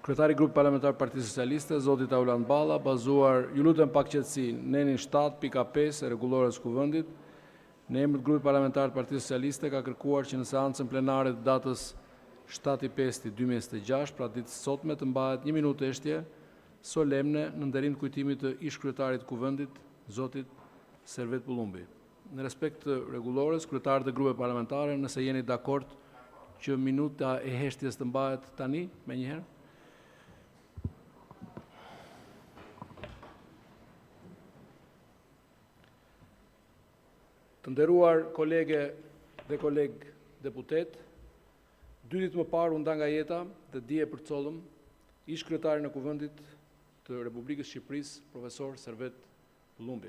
Kryetari i Grupit Parlamentar të Partisë Socialiste, zoti Taulant Balla, bazuar, ju lutem pak qetësi, nenin 7.5 e rregullores kuvendit, në emër të Grupit Parlamentar të Partisë Socialiste ka kërkuar që në seancën plenare të datës 7/5/2026, pra ditës së sotme, të mbahet 1 minutë eshtje solemne në nderim të kujtimit të ish kryetarit të kuvendit, zotit Servet Bullumbi. Në respekt të rregullores, kryetarët e grupeve parlamentare, nëse jeni dakord që minuta e heshtjes të mbahet tani, menjëherë. Të nderuar kolege dhe koleg deputet, 2 ditë më parë u nda nga jeta dhe dije përcollëm ish kryetarin e kuvendit të Republikës Shqipërisë, profesor Servet Bullumbi.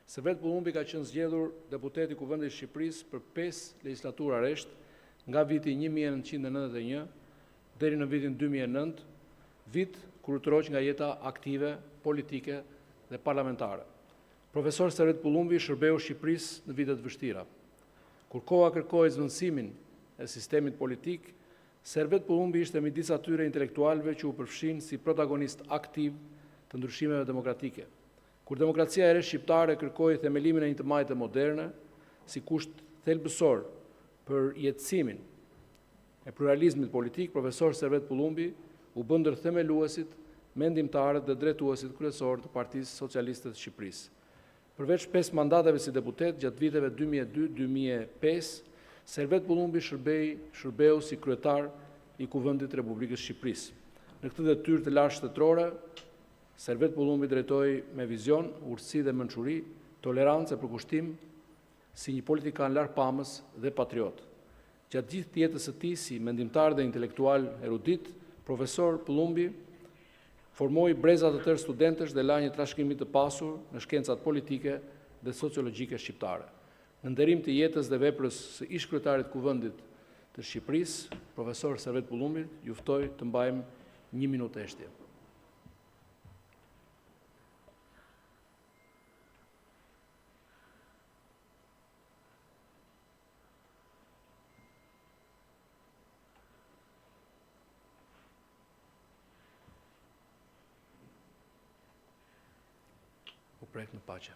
Servet Bullumbi ka qenë zgjedhur deputet i kuvendit të Shqipërisë për 5 legislatura rresht, nga viti 1991 deri në vitin 2009, vit kur u troq nga jeta aktive, politike dhe parlamentare. Profesor Servet Bullumbi shërbeu Shqipërisë në vitet vështira. Kur koha kërkoi zvendësimin e sistemit politik, Servet Bullumbi ishte midis atyre intelektualëve që u përfshin si protagonist aktiv të ndryshimeve demokratike. Kur demokracia e re shqiptare kërkoi themelimin e një të majte moderne, si kusht thelbësor për jetësimin e pluralizmit politik, profesor Servet Bullumbi u bë ndër themeluesit, mendimtarët dhe drejtuesit kryesor të Partisë Socialiste të Shqipërisë. Përveç 5 mandateve si deputet gjatë viteve 2002-2005, Servet Bullumbi shërbeu si kryetar i Kuvendit të Republikës Shqipërisë. Në këtë detyrë të lartë shtetërore, Servet Bullumbi drejtoi me vizion, urtësi dhe mençuri, tolerancë e përkushtim si një politikan larpamës dhe patriot. Gjatë gjithë jetës së tij si mendimtar dhe intelektual erudit, profesor Bullumbi formoi breza të tërë studentësh dhe la një trashëgimi të pasur në shkencat politike dhe sociologjike shqiptare. Në nderim të jetës dhe veprës së ish kryetarit kuvendit të Shqipërisë, profesor Servet Bullumbi, ju ftoj të mbajmë 1 minutë eshtje. U prek në paqe.